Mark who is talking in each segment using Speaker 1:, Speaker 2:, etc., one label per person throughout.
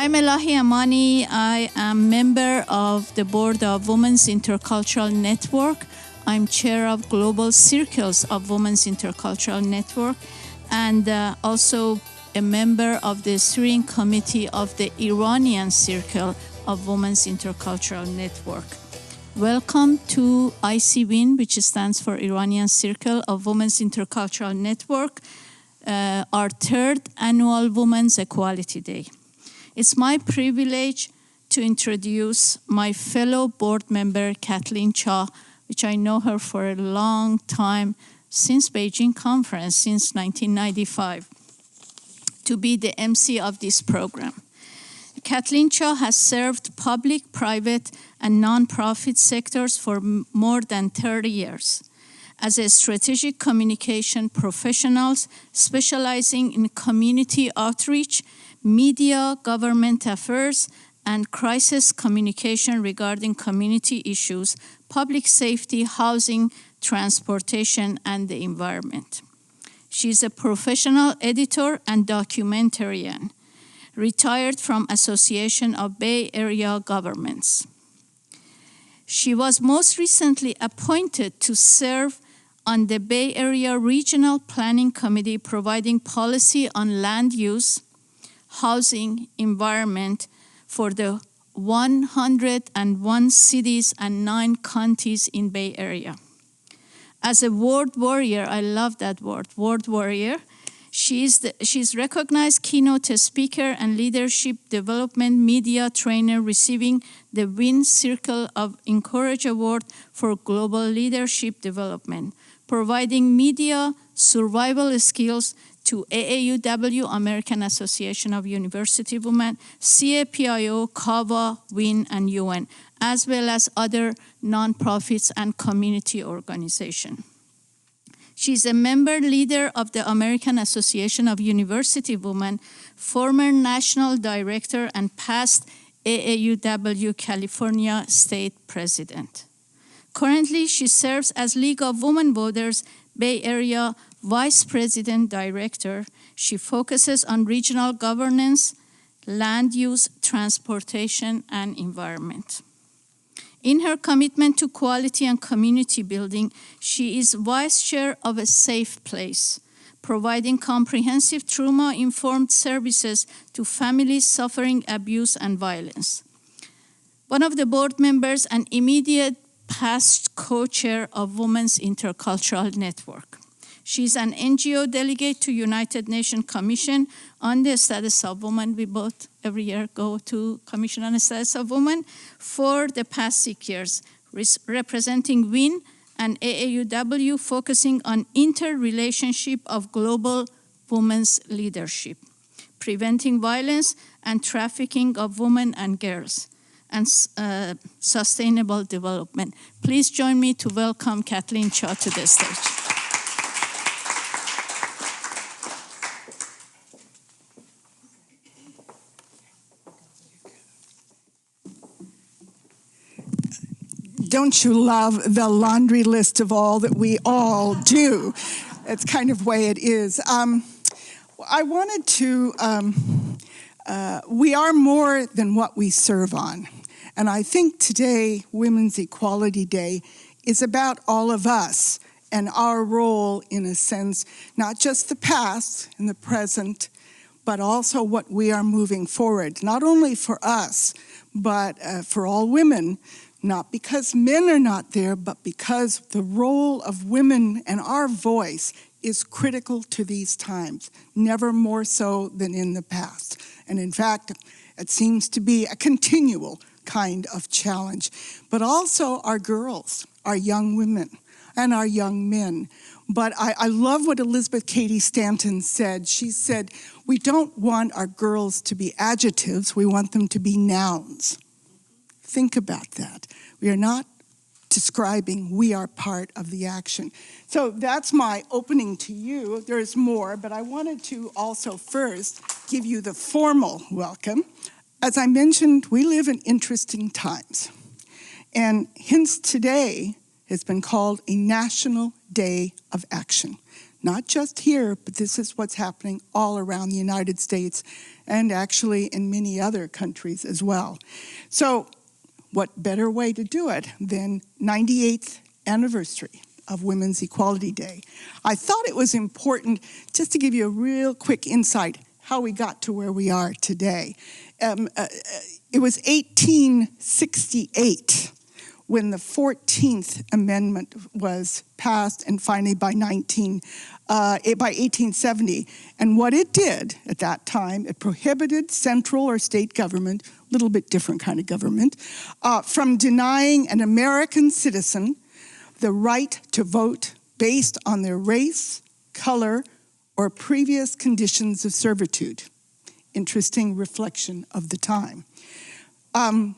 Speaker 1: I'm Elahe Amani. I am member of the board of Women's Intercultural Network. I'm chair of Global Circles of Women's Intercultural Network and also a member of the steering committee of the Iranian Circle of Women's Intercultural Network. Welcome to ICWIN, which stands for Iranian Circle of Women's Intercultural Network, our third annual Women's Equality Day. It's my privilege to introduce my fellow board member, Kathleen, which I know her for a long time, since Beijing conference, since 1995, to be the MC of this program. Kathleen has served public, private, and nonprofit sectors for more than 30 years as a strategic communication professional specializing in community outreach, media, government affairs, and crisis communication regarding community issues, public safety, housing, transportation, and the environment. She is a professional editor and documentarian, retired from Association of Bay Area Governments. She was most recently appointed to serve on the Bay Area Regional Planning Committee, providing policy on land use, housing, environment for the 101 cities and 9 counties in Bay Area. As a word warrior, I love that word warrior, she's recognized keynote speaker and leadership development media trainer, receiving the WIN Circle of Encourage Award for Global Leadership Development, providing media survival skills to AAUW, American Association of University Women, CAPIO, CAVA, WIN, and UN, as well as other nonprofits and community organizations. She's a member leader of the American Association of University Women, former national director, and past AAUW California state president. Currently, she serves as League of Women Voters Bay Area Vice President Director. She focuses on regional governance, land use, transportation, and environment. In her commitment to quality and community building, she is vice chair of A Safe Place, providing comprehensive trauma-informed services to families suffering abuse and violence. One of the board members and immediate past co-chair of Women's Intercultural Network. She's an NGO delegate to United Nations Commission on the Status of Women. We both every year go to Commission on the Status of Women for the past 6 years, representing WIN and AAUW, focusing on interrelationship of global women's leadership, preventing violence and trafficking of women and girls, and sustainable development. Please join me to welcome Kathleen to the stage.
Speaker 2: Don't you love the laundry list of all that we all do? It's kind of the way it is. I wanted to, we are more than what we serve on. And I think today, Women's Equality Day, is about all of us and our role, in a sense, not just the past and the present, but also what we are moving forward, not only for us, but for all women, not because men are not there, but because the role of women and our voice is critical to these times, never more so than in the past. And in fact, it seems to be a continual kind of challenge. But also our girls, our young women, and our young men. But I love what Elizabeth Cady Stanton said. She said, we don't want our girls to be adjectives, we want them to be nouns. Think about that. We are not describing, we are part of the action. So that's my opening to you. There's more, but I wanted to also first give you the formal welcome. As I mentioned, we live in interesting times. And hence today has been called a National Day of Action. not just here, but this is what's happening all around the United States and actually in many other countries as well. So what better way to do it than 98th anniversary of Women's Equality Day? I thought it was important just to give you a real quick insight how we got to where we are today. It was 1868 when the 14th Amendment was passed, and finally by 1870. And what it did at that time, it prohibited central or state government, a little bit different kind of government, from denying an American citizen the right to vote based on their race, color, or previous conditions of servitude. Interesting reflection of the time.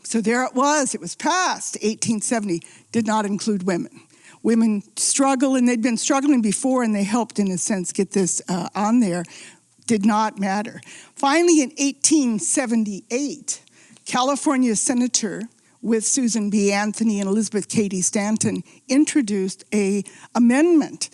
Speaker 2: So there it was passed, 1870, did not include women. Women struggle, and they'd been struggling before, and they helped, in a sense, get this on there. Did not matter. Finally, in 1878, California Senator with Susan B. Anthony and Elizabeth Cady Stanton introduced an amendment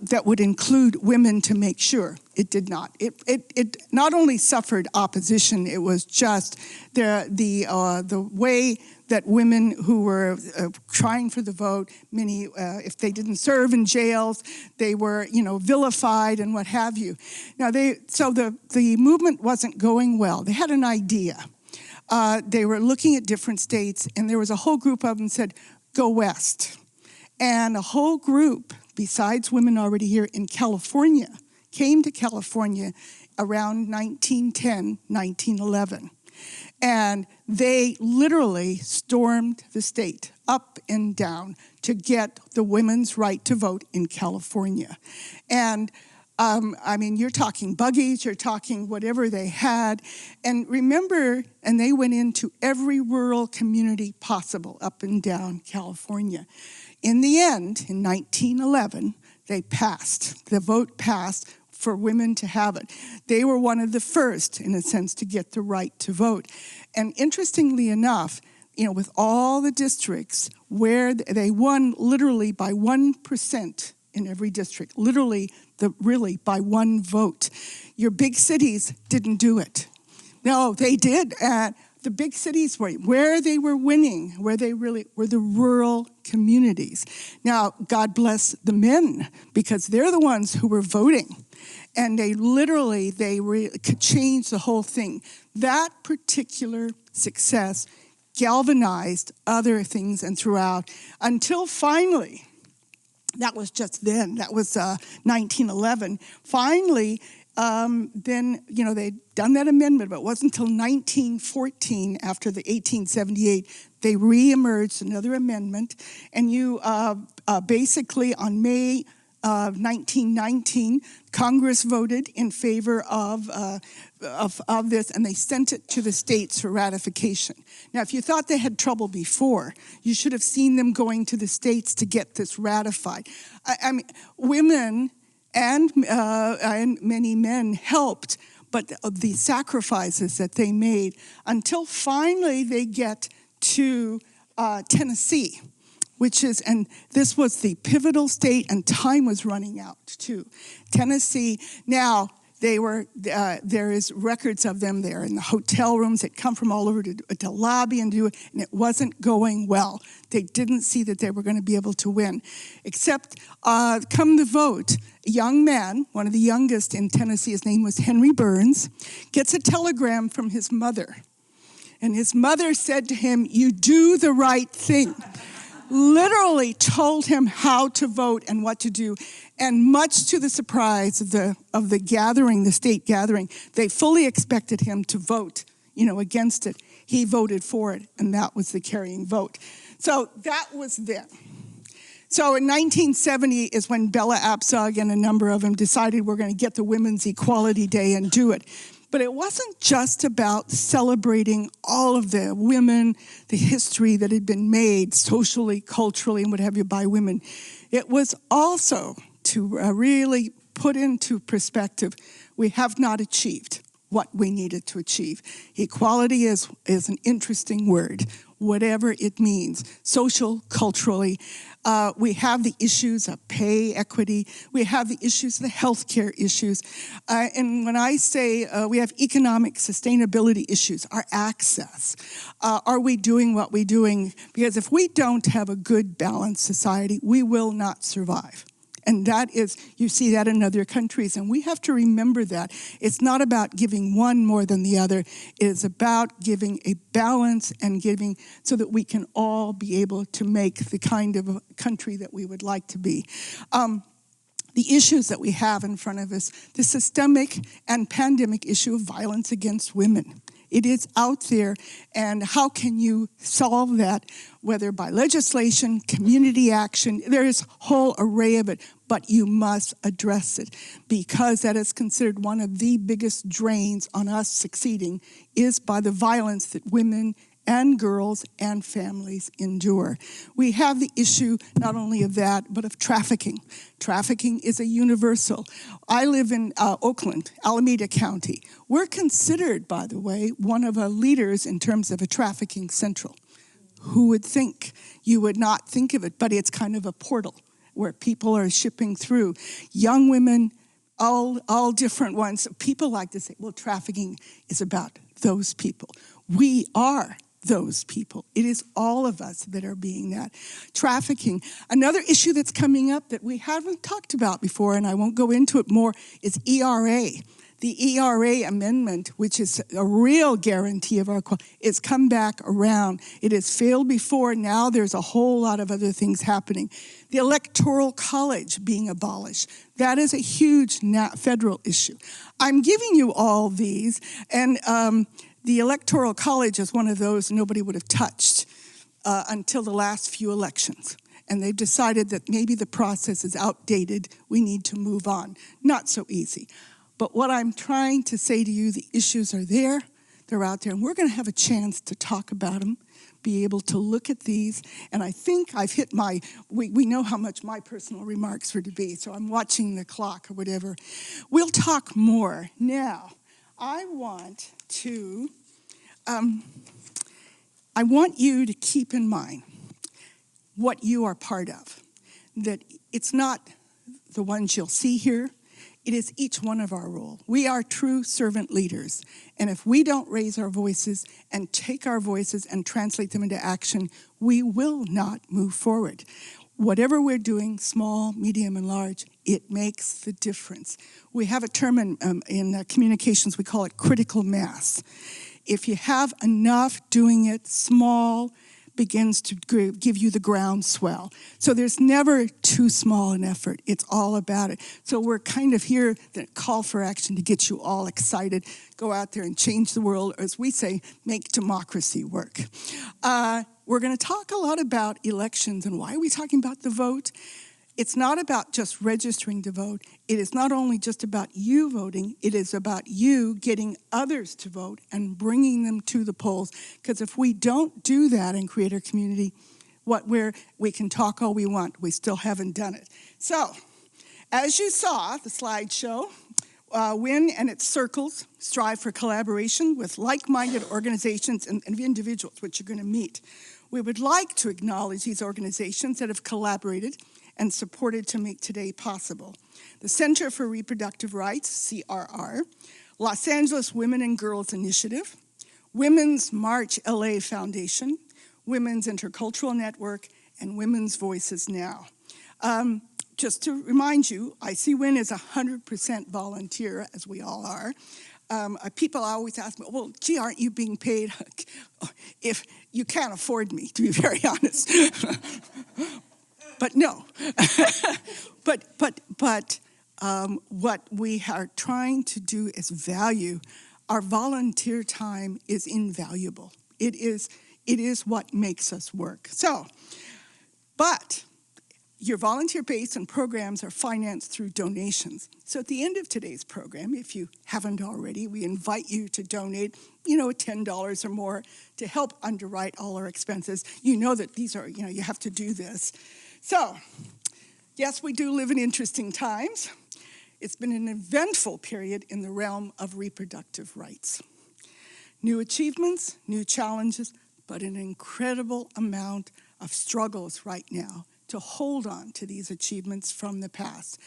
Speaker 2: that would include women to make sure. It did not. It not only suffered opposition, it was just the way that women who were trying for the vote, many, if they didn't serve in jails, they were, vilified and what have you. Now, the movement wasn't going well. They had an idea. They were looking at different states, and there was a whole group of them said, go west. And a whole group, besides women already here in California, came to California around 1910, 1911. And they literally stormed the state up and down to get the women's right to vote in California. And you're talking buggies, you're talking whatever they had. And remember, and they went into every rural community possible up and down California. In the end, in 1911, the vote passed for women to have it. They were one of the first, in a sense, to get the right to vote. And interestingly enough, with all the districts where they won literally by 1% in every district, really by one vote. Your big cities didn't do it. No, they did. The big cities where they were winning, where they really were the rural communities. Now, God bless the men, because they're the ones who were voting. And they could change the whole thing. That particular success galvanized other things and throughout, until finally, that was just then, that was 1911. Finally, then, they'd done that amendment, but it wasn't until 1914, after the 1878, they reemerged another amendment. And you basically, on May 1919, Congress voted in favor of this, and they sent it to the states for ratification. Now, if you thought they had trouble before, you should have seen them going to the states to get this ratified. Women and many men helped, but the sacrifices that they made, until finally they get to Tennessee, and this was the pivotal state, and time was running out too. Tennessee, now there is records of them there in the hotel rooms. They'd come from all over to lobby and do it, and it wasn't going well. They didn't see that they were going to be able to win. Except, come the vote, a young man, one of the youngest in Tennessee, his name was Henry Burns, gets a telegram from his mother. And his mother said to him, "You do the right thing." Literally told him how to vote and what to do. And much to the surprise of the gathering, the state gathering, they fully expected him to vote, against it. He voted for it, and that was the carrying vote. So that was then. So in 1970 is when Bella Abzug and a number of them decided we're going to get the Women's Equality Day and do it. But it wasn't just about celebrating all of the women, the history that had been made socially, culturally, and what have you by women. It was also to really put into perspective, we have not achieved what we needed to achieve. Equality is an interesting word, whatever it means, social, culturally. We have the issues of pay equity. We have the issues of the healthcare issues. And when I say we have economic sustainability issues, our access, are we doing what we're doing? Because if we don't have a good, balanced society, we will not survive. And that is, you see that in other countries, and we have to remember that. It's not about giving one more than the other. It is about giving a balance and giving so that we can all be able to make the kind of country that we would like to be. The issues that we have in front of us, the systemic and pandemic issue of violence against women. It is out there, and how can you solve that, whether by legislation, community action, there is a whole array of it, but you must address it because that is considered one of the biggest drains on us succeeding is by the violence that women and girls and families endure. We have the issue not only of that, but of trafficking. Trafficking is a universal. I live in Oakland, Alameda County. We're considered, by the way, one of the leaders in terms of a trafficking central. Who would think? You would not think of it, but it's kind of a portal where people are shipping through. Young women, all different ones. People like to say, well, trafficking is about those people. We are those people. It is all of us that are being that. Trafficking. Another issue that's coming up that we haven't talked about before, and I won't go into it more, is ERA. The ERA amendment, which is a real guarantee of our quality, it's come back around. It has failed before. Now there's a whole lot of other things happening. The Electoral College being abolished. That is a huge federal issue. I'm giving you all these, and the Electoral College is one of those nobody would have touched until the last few elections. And they've decided that maybe the process is outdated. We need to move on. Not so easy. But what I'm trying to say to you, the issues are there. They're out there. And we're going to have a chance to talk about them, be able to look at these. And I think I've hit we know how much my personal remarks were to be. So I'm watching the clock or whatever. We'll talk more. Now, I want you to keep in mind what you are part of. That it's not the ones you'll see here. It is each one of our role. We are true servant leaders. And if we don't raise our voices and take our voices and translate them into action, we will not move forward. Whatever we're doing, small, medium, and large, it makes the difference. We have a term in communications, we call it critical mass. If you have enough doing it, small begins to give you the groundswell. So there's never too small an effort. It's all about it. So we're kind of here, the call for action to get you all excited. Go out there and change the world, or as we say, make democracy work. We're going to talk a lot about elections and why are we talking about the vote? It's not about just registering to vote. It is not only just about you voting, it is about you getting others to vote and bringing them to the polls. Because if we don't do that and create our community, we can talk all we want, we still haven't done it. So, as you saw, the slideshow, WIN and its circles strive for collaboration with like-minded organizations and individuals, which you're going to meet. We would like to acknowledge these organizations that have collaborated and supported to make today possible. The Center for Reproductive Rights, CRR, Los Angeles Women and Girls Initiative, Women's March LA Foundation, Women's Intercultural Network, and Women's Voices Now. Just to remind you, ICWIN is 100% volunteer, as we all are. People always ask me, well, gee, aren't you being paid? If you can't afford me, to be very honest. But no. but what we are trying to do is value. Our volunteer time is invaluable. It is what makes us work. So, but your volunteer base and programs are financed through donations. So at the end of today's program, if you haven't already, we invite you to donate, $10 or more to help underwrite all our expenses. You know that these are, you have to do this. So, yes, we do live in interesting times. It's been an eventful period in the realm of reproductive rights. New achievements, new challenges, but an incredible amount of struggles right now to hold on to these achievements from the past.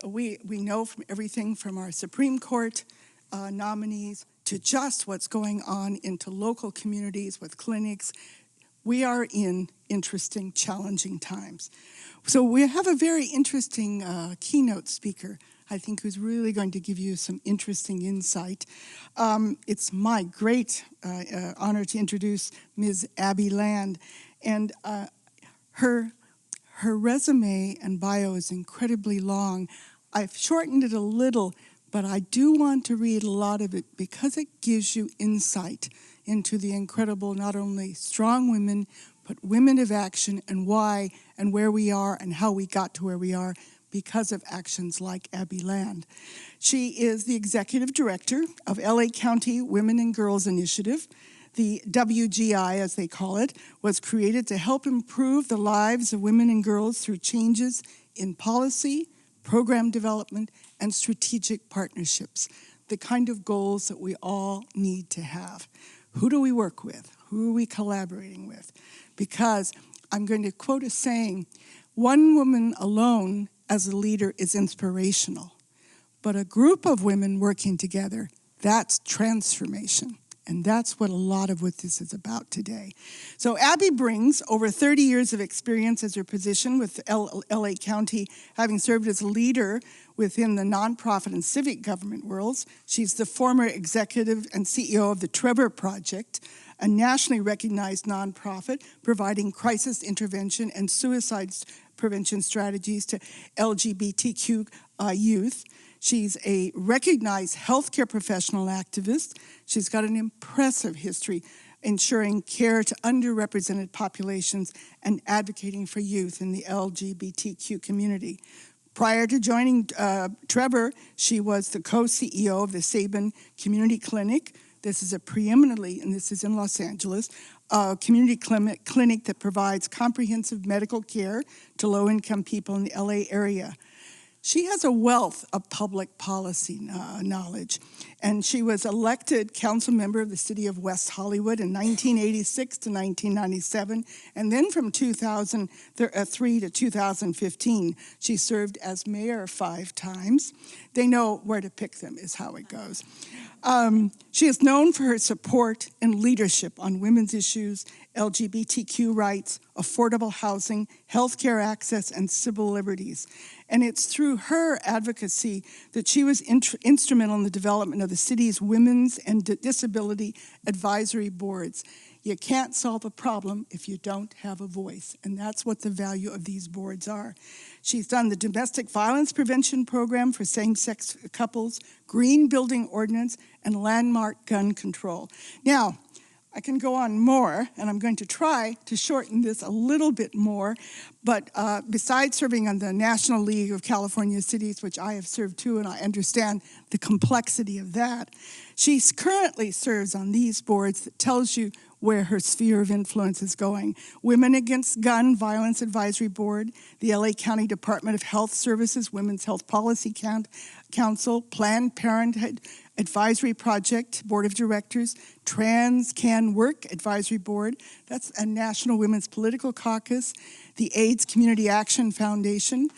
Speaker 2: We know from everything from our Supreme Court nominees to just what's going on into local communities with clinics. We are in interesting, challenging times. So we have a very interesting keynote speaker, I think, who's really going to give you some interesting insight. It's my great honor to introduce Ms. Abby Land. And her resume and bio is incredibly long. I've shortened it a little, but I do want to read a lot of it because it gives you insight into the incredible, not only strong women, but women of action and why and where we are and how we got to where we are because of actions like Abby Land. She is the executive director of LA County Women and Girls Initiative. The WGI, as they call it, was created to help improve the lives of women and girls through changes in policy, program development, and strategic partnerships, the kind of goals that we all need to have. Who do we work with? Who are we collaborating with? Because I'm going to quote a saying, one woman alone as a leader is inspirational, but a group of women working together, that's transformation. And that's what a lot of what this is about today. So Abby brings over 30 years of experience as her position with LA County, having served as a leader within the nonprofit and civic government worlds. She's the former executive and CEO of the Trevor Project, a nationally recognized nonprofit providing crisis intervention and suicide prevention strategies to LGBTQ youth. She's a recognized healthcare professional activist. She's got an impressive history ensuring care to underrepresented populations and advocating for youth in the LGBTQ community. Prior to joining Trevor, she was the co-CEO of the Sabin Community Clinic. This is a preeminently, and this is in Los Angeles, a community clinic that provides comprehensive medical care to low-income people in the LA area. She has a wealth of public policy knowledge, and she was elected council member of the city of West Hollywood in 1986 to 1997, and then from 2003 to 2015, she served as mayor 5 times. They know where to pick them is how it goes. She is known for her support and leadership on women's issues, LGBTQ rights, affordable housing, healthcare access, and civil liberties. And it's through her advocacy that she was instrumental in the development of the city's women's and disability advisory boards. You can't solve a problem if you don't have a voice, and that's what the value of these boards are. She's done the domestic violence prevention program for same-sex couples, green building ordinance, and landmark gun control. Now, I can go on more, and I'm going to try to shorten this a little bit more, but besides serving on the National League of California Cities, which I have served too, and I understand the complexity of that, she currently serves on these boards that tells you where her sphere of influence is going. Women Against Gun Violence Advisory Board, the LA County Department of Health Services Women's Health Policy Council, Planned Parenthood Advisory Project Board of Directors, Trans Can Work Advisory Board, that's a National Women's Political Caucus, the AIDS Community Action Foundation,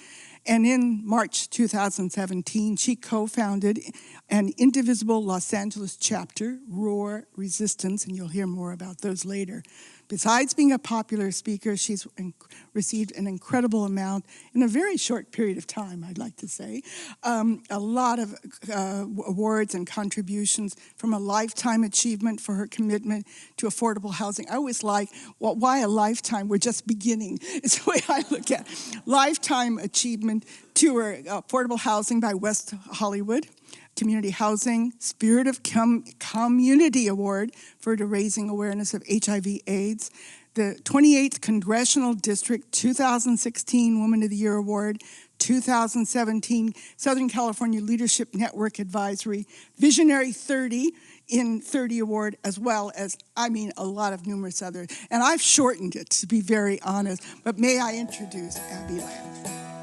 Speaker 2: and in March 2017, she co-founded an indivisible Los Angeles chapter, Roar Resistance, and you'll hear more about those later. Besides being a popular speaker, she's received an incredible amount in a very short period of time, I'd like to say. A lot of awards and contributions, from a lifetime achievement for her commitment to affordable housing. I always like, well, why a lifetime? We're just beginning. It's the way I look at it. Lifetime achievement to her affordable housing by West Hollywood. Community Housing, Spirit of Community Award for raising awareness of HIV/AIDS, the 28th Congressional District 2016 Woman of the Year Award, 2017 Southern California Leadership Network Advisory, Visionary 30 in 30 Award, as well as, a lot of numerous others. And I've shortened it, to be very honest, but may I introduce Abby Land.